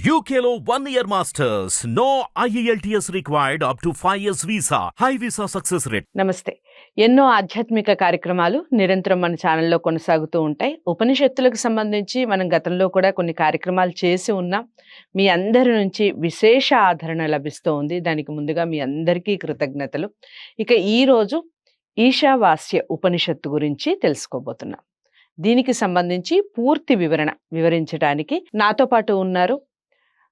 UKLO 1 year masters. No IELTS required up to 5 years visa. High visa success rate. నమస్తే. ఎన్నో ఆధ్యాత్మిక కార్యక్రమాలు నిరంతరం మన ఛానల్లో కొనసాగుతూ ఉంటాయి. ఉపనిషత్తులకు సంబంధించి మనం గతంలో కూడా కొన్ని కార్యక్రమాలు చేసి ఉన్నాం. మీ అందరి నుంచి విశేష ఆదరణ లభిస్తూ ఉంది. దానికి ముందుగా మీ అందరికీ కృతజ్ఞతలు. ఇక ఈరోజు ఈశావాస్య ఉపనిషత్తు గురించి తెలుసుకోబోతున్నాం. దీనికి సంబంధించి పూర్తి వివరించడానికి నాతో పాటు ఉన్నారు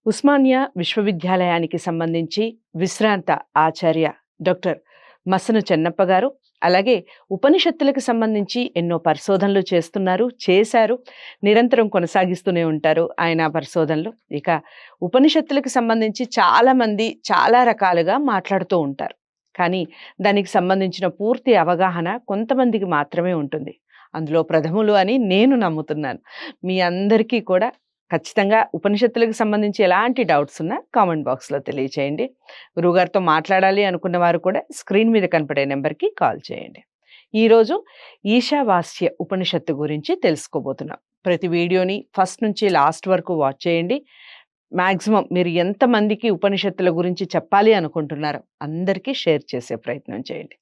ఉస్మానియా విశ్వవిద్యాలయానికి సంబంధించి విశ్రాంత ఆచార్య డాక్టర్ మసను చెన్నప్ప గారు. అలాగే ఉపనిషత్తులకు సంబంధించి ఎన్నో పరిశోధనలు చేశారు, నిరంతరం కొనసాగిస్తూనే ఉంటారు ఆయన పరిశోధనలు. ఇక ఉపనిషత్తులకు సంబంధించి చాలామంది చాలా రకాలుగా మాట్లాడుతూ ఉంటారు, కానీ దానికి సంబంధించిన పూర్తి అవగాహన కొంతమందికి మాత్రమే ఉంటుంది. అందులో ప్రథములు అని నేను నమ్ముతున్నాను. మీ అందరికీ కూడా ఖచ్చితంగా ఉపనిషత్తులకు సంబంధించి ఎలాంటి డౌట్స్ ఉన్నా కామెంట్ బాక్స్లో తెలియచేయండి. గురువుగారితో మాట్లాడాలి అనుకున్న వారు కూడా స్క్రీన్ మీద కనపడే నెంబర్కి కాల్ చేయండి. ఈరోజు ఈశావాస్య ఉపనిషత్తు గురించి తెలుసుకోబోతున్నాం. ప్రతి వీడియోని ఫస్ట్ నుంచి లాస్ట్ వరకు వాచ్ చేయండి. మ్యాక్సిమం మీరు ఎంతమందికి ఉపనిషత్తుల గురించి చెప్పాలి అనుకుంటున్నారో అందరికీ షేర్ చేసే ప్రయత్నం చేయండి.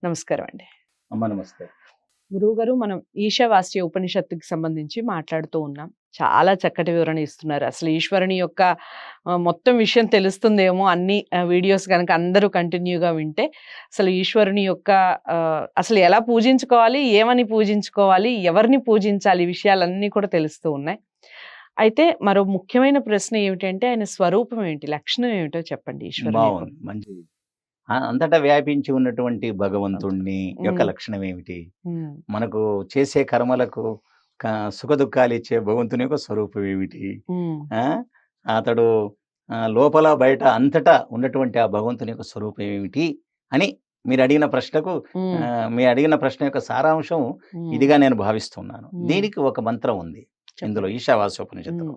నమస్కారం అండి. అమ్మ నమస్తే. గురువుగారు, మనం ఈశావాస్య ఉపనిషత్తుకి సంబంధించి మాట్లాడుతూ ఉన్నాం. చాలా చక్కటి వివరణ ఇస్తున్నారు. అసలు ఈశ్వరుని యొక్క మొత్తం విషయం తెలుస్తుందేమో అన్ని వీడియోస్ కనుక అందరూ కంటిన్యూగా వింటే. అసలు ఈశ్వరుని యొక్క అసలు ఎలా పూజించుకోవాలి, ఏమని పూజించుకోవాలి, ఎవరిని పూజించాలి, ఈ విషయాలన్నీ కూడా తెలుస్తూ ఉన్నాయి. అయితే మరో ముఖ్యమైన ప్రశ్న ఏమిటంటే ఆయన స్వరూపం ఏంటి, లక్షణం ఏమిటో చెప్పండి. ఈశ్వరుని మంచి అంతటా వ్యాపించి ఉన్నటువంటి భగవంతుణ్ణి యొక్క లక్షణం ఏమిటి, మనకు చేసే కర్మలకు సుఖ దుఃఖాలు ఇచ్చే భగవంతుని యొక్క స్వరూపం ఏమిటి, అతడు లోపల బయట అంతటా ఉన్నటువంటి ఆ భగవంతుని యొక్క స్వరూపం ఏమిటి అని మీరు అడిగిన ప్రశ్న యొక్క సారాంశం ఇదిగా నేను భావిస్తున్నాను. దీనికి ఒక మంత్రం ఉంది ఇందులో ఈశావాస్యోపనిషత్తులో.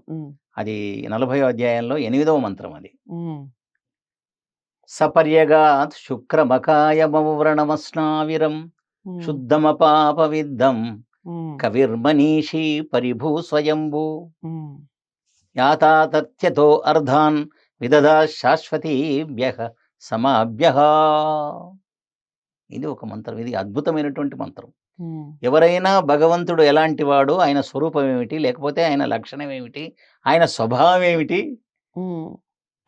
అది 40వ అధ్యాయంలో 8వ మంత్రం. అది సపర్యగాత్ శుక్రమకాయమవ్రణమస్నావిరం శుద్ధమపాపవిద్దం కవిర్మనీషి పరిభూ స్వయంభూ యాతాతత్యతో అర్ధాన్ విదదా శాశ్వతీభ్యః సమాభ్యః. ఇది ఒక మంత్రం. ఇది అద్భుతమైనటువంటి మంత్రం. ఎవరైనా భగవంతుడు ఎలాంటి వాడు, ఆయన స్వరూపం ఏమిటి, లేకపోతే ఆయన లక్షణం ఏమిటి, ఆయన స్వభావం ఏమిటి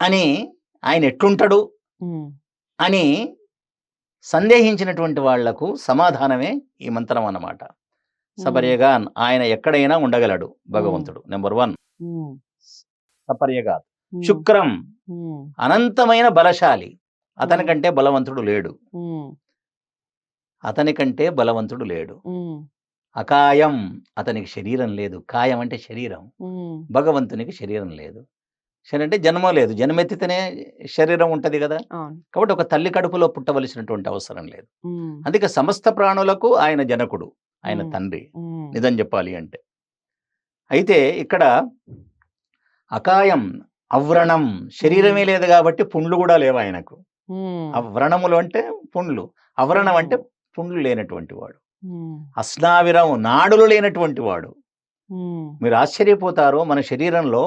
అని, ఆయన ఎట్లుంటాడు అని సందేహించినటువంటి వాళ్లకు సమాధానమే ఈ మంత్రం అన్నమాట. సపర్యగా ఆయన ఎక్కడైనా ఉండగలడు భగవంతుడు. నెంబర్ 1 సపర్యగా. శుక్రం అనంతమైన బలశాలి, అతనికంటే బలవంతుడు లేడు. అకాయం, అతనికి శరీరం లేదు. కాయం అంటే శరీరం, భగవంతునికి శరీరం లేదు. అంటే జన్మ లేదు. జన్మెత్తితేనే శరీరం ఉంటది కదా. కాబట్టి ఒక తల్లి కడుపులో పుట్టవలసినటువంటి అవసరం లేదు. అందుకే సమస్త ప్రాణులకు ఆయన జనకుడు, ఆయన తండ్రి, నిజం చెప్పాలి అంటే. అయితే ఇక్కడ అకాయం, అవ్రణం, శరీరమే లేదు కాబట్టి పుండ్లు కూడా లేవు ఆయనకు. అవ్రణములు అంటే పుండ్లు, అవ్రణం అంటే పుండ్లు లేనటువంటి వాడు. అస్నావిరం, నాడులు లేనటువంటి వాడు. మీరు ఆశ్చర్యపోతారు, మన శరీరంలో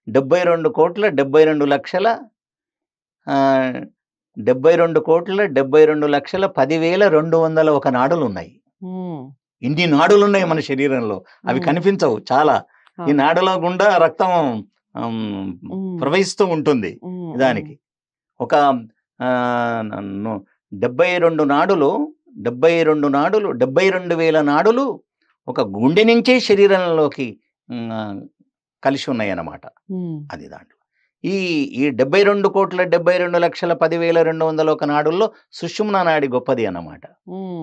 72,72,72,10,201 నాడులు ఉన్నాయి. ఇన్ని నాడులు ఉన్నాయి మన శరీరంలో. అవి కనిపించవు చాలా. ఈ నాడుల గుండా రక్తం ప్రవహిస్తూ ఉంటుంది. దానికి ఒక 72 నాడులు 72,000 నాడులు ఒక గుండె నుంచే శరీరంలోకి కలిసి ఉన్నాయి అన్నమాట. అది దాంట్లో ఈ 72,72,10,201 నాడుల్లో సుషుమ్నా నాడి గొప్పది అన్నమాట.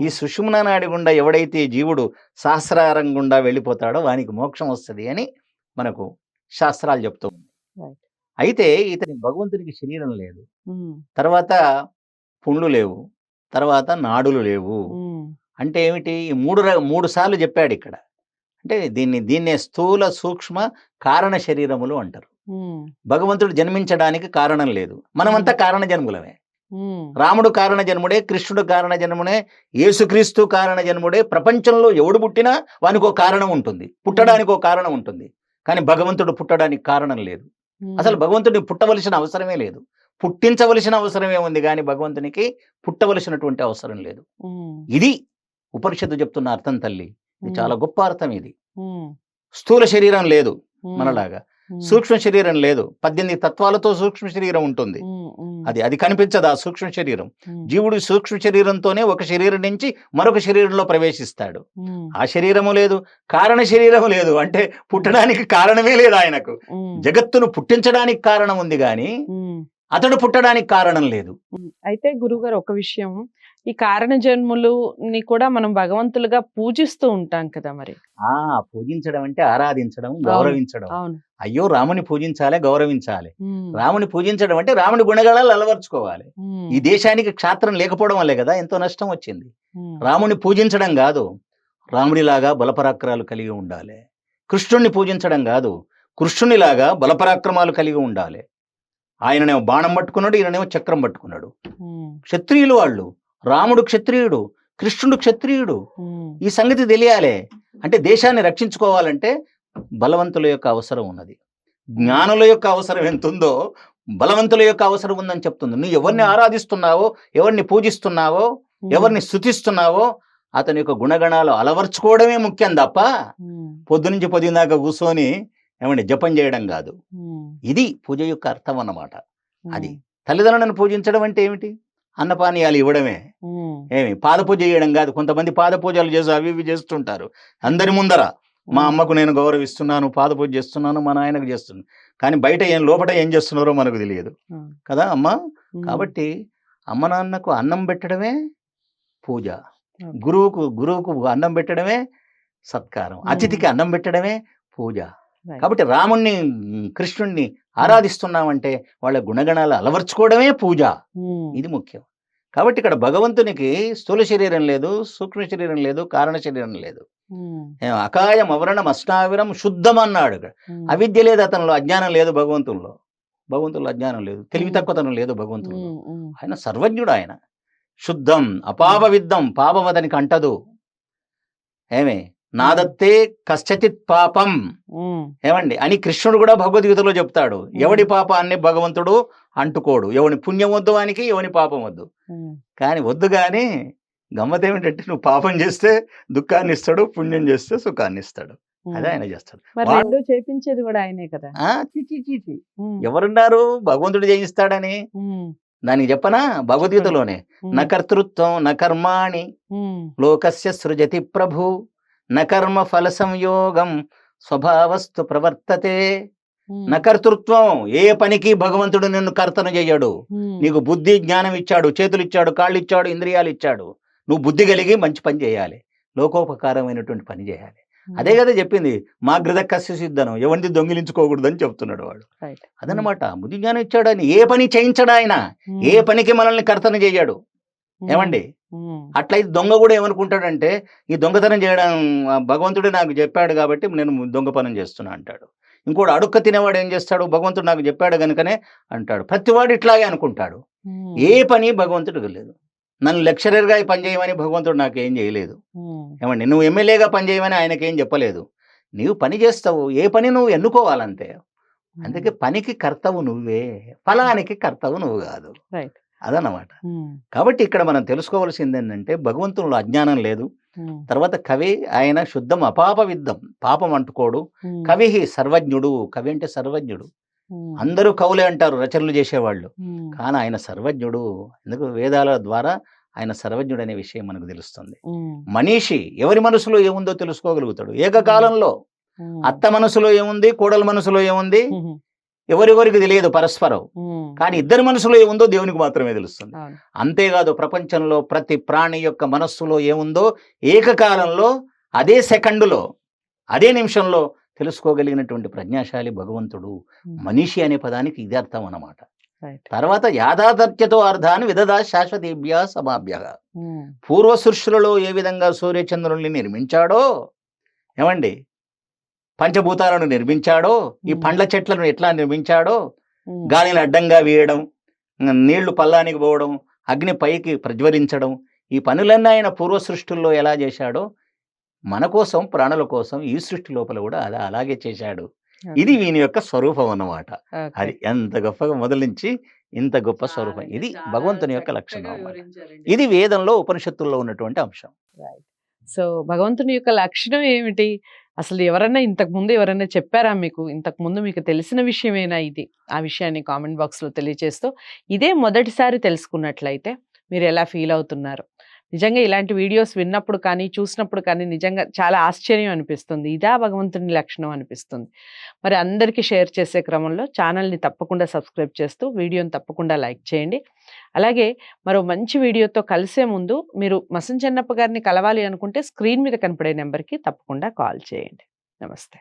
ఈ సుషుమ్నా నాడి గుండా ఎవడైతే జీవుడు సహస్రారం గుండా వెళ్ళిపోతాడో వానికి మోక్షం వస్తుంది అని మనకు శాస్త్రాలు చెప్తూ ఉంది. అయితే ఇతని భగవంతునికి శరీరం లేదు, తర్వాత పుండ్లు లేవు, తర్వాత నాడులు లేవు. అంటే ఏమిటి? ఈ మూడు సార్లు చెప్పాడు ఇక్కడ. అంటే దీన్నే స్థూల సూక్ష్మ కారణ శరీరములు అంటారు. భగవంతుడు జన్మించడానికి కారణం లేదు, మనమంతా కారణ జన్ములమే. రాముడు కారణ జన్ముడే, కృష్ణుడు కారణ జన్ముడే, యేసుక్రీస్తు కారణ జన్ముడే. ప్రపంచంలో ఎవడు పుట్టినా వానికి ఒక కారణం ఉంటుంది, పుట్టడానికి ఒక కారణం ఉంటుంది. కానీ భగవంతుడు పుట్టడానికి కారణం లేదు. అసలు భగవంతుడిని పుట్టవలసిన అవసరమే లేదు, పుట్టించవలసిన అవసరమే ఉంది, కానీ భగవంతునికి పుట్టవలసినటువంటి అవసరం లేదు. ఇది ఉపనిషత్తు చెప్తున్న అర్థం తల్లి. ఇది చాలా గొప్ప అర్థం. ఇది స్థూల శరీరం లేదు మనలాగా, సూక్ష్మ శరీరం లేదు. 18 తత్వాలతో సూక్ష్మ శరీరం ఉంటుంది. అది కనిపించదు ఆ సూక్ష్మ శరీరం. జీవుడు సూక్ష్మ శరీరంతోనే ఒక శరీరం నుంచి మరొక శరీరంలో ప్రవేశిస్తాడు. ఆ శరీరము లేదు, కారణ శరీరము లేదు. అంటే పుట్టడానికి కారణమే లేదు ఆయనకు. జగత్తును పుట్టించడానికి కారణం ఉంది గాని అతడు పుట్టడానికి కారణం లేదు. అయితే గురుగారు ఒక విషయం, ఈ కారణ జన్ములని కూడా మనం భగవంతులుగా పూజిస్తూ ఉంటాం కదా మరి. పూజించడం అంటే ఆరాధించడం, గౌరవించడం. అయ్యో రాముని పూజించాలి, గౌరవించాలి. రాముని పూజించడం అంటే రాముని గుణగణాలు అలవర్చుకోవాలి. ఈ దేశానికి క్షాత్రం లేకపోవడం వల్లే కదా ఎంతో నష్టం వచ్చింది. రాముని పూజించడం కాదు, రాముడిలాగా బలపరాక్రమాలు కలిగి ఉండాలి. కృష్ణుణ్ణి పూజించడం కాదు, కృష్ణునిలాగా బలపరాక్రమాలు కలిగి ఉండాలి. ఆయననేమో బాణం పట్టుకున్నాడు, ఈయననేమో చక్రం పట్టుకున్నాడు. క్షత్రియులు వాళ్ళు. రాముడు క్షత్రియుడు, కృష్ణుడు క్షత్రియుడు. ఈ సంగతి తెలియాలి. అంటే దేశాన్ని రక్షించుకోవాలంటే బలవంతుల యొక్క అవసరం ఉన్నది. జ్ఞానుల యొక్క అవసరం ఎంతుందో బలవంతుల యొక్క అవసరం ఉందని చెప్తుంది. నువ్వు ఎవరిని ఆరాధిస్తున్నావో, ఎవరిని పూజిస్తున్నావో, ఎవరిని స్తుతిస్తున్నావో అతని యొక్క గుణగణాలు అలవర్చుకోవడమే ముఖ్యం తప్ప పొద్దునుంచి పొద్దుదాకా కూర్చొని ఏమండి జపం చేయడం కాదు. ఇది పూజ యొక్క అర్థం అన్నమాట. అది తల్లిదండ్రులను పూజించడం అంటే ఏమిటి? అన్నపానీయాలు ఇవ్వడమే. పాదపూజ చేయడం కాదు. కొంతమంది పాదపూజలు చేసి అవి ఇవి చేస్తుంటారు అందరి ముందర. మా అమ్మకు నేను గౌరవిస్తున్నాను, పాదపూజ చేస్తున్నాను, మా నాయనకు చేస్తున్నాను, కానీ బయట లోపల ఏం చేస్తున్నారో మనకు తెలియదు కదా అమ్మ. కాబట్టి అమ్మ నాన్నకు అన్నం పెట్టడమే పూజ, గురువుకు అన్నం పెట్టడమే సత్కారం, అతిథికి అన్నం పెట్టడమే పూజ. కాబట్టి రాముణ్ణి కృష్ణుణ్ణి ఆరాధిస్తున్నామంటే వాళ్ళ గుణగణాలు అలవర్చుకోవడమే పూజ. ఇది ముఖ్యం. కాబట్టి ఇక్కడ భగవంతునికి స్థూల శరీరం లేదు, సూక్ష్మ శరీరం లేదు, కారణ శరీరం లేదు. అకాయం అవరణం అష్టావిరం శుద్ధం అన్నాడు. అవిద్య లేదు అతనిలో, అజ్ఞానం లేదు భగవంతుల్లో. అజ్ఞానం లేదు, తెలివి తక్కువతనం లేదు భగవంతుల్లో. ఆయన సర్వజ్ఞుడు, ఆయన శుద్ధం అపాప విద్దం. పాపం అతనికి అంటదు. నాదత్తే కశ్చిత్ పాపం ఏమండి అని కృష్ణుడు కూడా భగవద్గీతలో చెప్తాడు. ఎవడి పాపాన్ని భగవంతుడు అంటుకోడు. ఎవని పుణ్యం వద్దు వానికి, ఎవని పాపం వద్దు. కానీ వద్దు కానీ గమ్మత్ ఏమిటంటే నువ్వు పాపం చేస్తే దుఃఖాన్ని ఇస్తాడు, పుణ్యం చేస్తే సుఖాన్ని ఇస్తాడు. అదే ఆయన చేస్తాడు. చేపించేది కూడా ఆయనే కదా. ఎవరున్నారు భగవంతుడు చేయిస్తాడని? దానికి చెప్పనా భగవద్గీతలోనే, నకర్తృత్వం నకర్మాణి లోకస్య సృజతి ప్రభు నకర్మ ఫల సంయోగం స్వభావస్తు ప్రవర్తతే. నకర్తృత్వం, ఏ పనికి భగవంతుడు నిన్ను కర్తను చెయ్యడు. నీకు బుద్ధి జ్ఞానం ఇచ్చాడు, చేతులు ఇచ్చాడు, కాళ్ళు ఇచ్చాడు, ఇంద్రియాలు ఇచ్చాడు. నువ్వు బుద్ధి కలిగి మంచి పని చేయాలి, లోకోపకారమైనటువంటి పని చేయాలి. అదే కదా చెప్పింది, మా గృధకస్య సిద్ధనం, ఎవరిని దొంగిలించుకోకూడదని చెప్తున్నాడు వాడు. అదనమాట, బుద్ధి జ్ఞానం ఇచ్చాడని ఏ పని చేయించడా ఆయన, ఏ పనికి మనల్ని కర్తన చెయ్యాడు. ఏమండి అట్లయితే దొంగ కూడా ఏమనుకుంటాడంటే ఈ దొంగతనం చేయడం భగవంతుడే నాకు చెప్పాడు కాబట్టి నేను దొంగతనం చేస్తున్నా అంటాడు. ఇంకోటి అడుక్క తినేవాడు ఏం చేస్తాడు, భగవంతుడు నాకు చెప్పాడు కనుకనే అంటాడు. ప్రతివాడు ఇట్లాగే అనుకుంటాడు. ఏ పని భగవంతుడికి లేదు. నన్ను లెక్చరర్గా పనిచేయమని భగవంతుడు నాకు ఏం చేయలేదు. ఏమండి నువ్వు ఎమ్మెల్యేగా పనిచేయమని ఆయనకేం చెప్పలేదు. నీవు పని చేస్తావు, ఏ పని నువ్వు ఎన్నుకోవాలంతే. అందుకే పనికి కర్తవు నువ్వే, ఫలానికి కర్తవు నువ్వు కాదు. అదన్నమాట. కాబట్టి ఇక్కడ మనం తెలుసుకోవాల్సింది ఏంటంటే భగవంతునిలో అజ్ఞానం లేదు. తర్వాత కవి ఆయన శుద్ధం అపాప విద్దం, పాపం అంటుకోడు. కవి సర్వజ్ఞుడు. కవి అంటే సర్వజ్ఞుడు. అందరూ కవులే అంటారు రచనలు చేసేవాళ్ళు, కానీ ఆయన సర్వజ్ఞుడు. ఎందుకు వేదాల ద్వారా ఆయన సర్వజ్ఞుడు అనే విషయం మనకు తెలుస్తుంది. మనిషి ఎవరి మనసులో ఏముందో తెలుసుకోగలుగుతాడు. ఏకకాలంలో అత్త మనసులో ఏముంది, కోడల మనసులో ఏముంది ఎవరెవరికి తెలియదు పరస్పరం. కానీ ఇద్దరి మనసులో ఏముందో దేవునికి మాత్రమే తెలుస్తుంది. అంతేకాదు ప్రపంచంలో ప్రతి ప్రాణి యొక్క మనస్సులో ఏముందో ఏకకాలంలో అదే సెకండులో అదే నిమిషంలో తెలుసుకోగలిగినటువంటి ప్రజ్ఞాశాలి భగవంతుడు. మనిషి అనే పదానికి ఇది అర్థం అన్నమాట. తర్వాత యాథార్థ్యతో అర్థాన్ని విదదా శాశ్వతేభ్య సమాభ్య. పూర్వ సృష్టిలో ఏ విధంగా సూర్యచంద్రుల్ని నిర్మించాడో, ఏమండి పంచభూతాలను నిర్మించాడో, ఈ పండ్ల చెట్లను ఎట్లా నిర్మించాడో, గాలిని అడ్డంగా వేయడం, నీళ్లు పల్లానికి పోవడం, అగ్ని పైకి ప్రజ్వరించడం, ఈ పనులన్నీ ఆయన పూర్వ సృష్టిల్లో ఎలా చేశాడో మన కోసం ప్రాణుల కోసం ఈ సృష్టి లోపల కూడా అలాగే చేశాడు. ఇది వీని యొక్క స్వరూపం అన్నమాట. ఓకే. అది ఎంత గొప్పగా మొదలు నుంచి ఇంత గొప్ప స్వరూపం. ఇది భగవంతుని యొక్క లక్షణం అన్నమాట. ఇది వేదంలో ఉపనిషత్తుల్లో ఉన్నటువంటి అంశం. సో భగవంతుని యొక్క లక్షణం ఏమిటి? అసలు ఎవరన్నా ఇంతకుముందు ఎవరైనా చెప్పారా మీకు? ఇంతకుముందు మీకు తెలిసిన విషయమేనా ఇది? ఆ విషయాన్ని కామెంట్ బాక్స్‌లో తెలియజేస్తూ, ఇదే మొదటిసారి తెలుసుకున్నట్లయితే మీరు ఎలా ఫీల్ అవుతున్నారు? నిజంగా ఇలాంటి వీడియోస్ విన్నప్పుడు కానీ, చూసినప్పుడు కానీ నిజంగా చాలా ఆశ్చర్యం అనిపిస్తుంది. ఇదా భగవంతుని లక్షణం అనిపిస్తుంది. మరి అందరికీ షేర్ చేసే క్రమంలో ఛానల్‌ని తప్పకుండా సబ్స్క్రైబ్ చేస్తూ, వీడియోని తప్పకుండా లైక్ చేయండి. అలాగే మరో మంచి వీడియోతో కలిసే ముందు మీరు మసన్ చెన్నప్ప గారిని కలవాలి అనుకుంటే స్క్రీన్ మీద కనపడే నెంబర్‌కి తప్పకుండా కాల్ చేయండి. నమస్తే.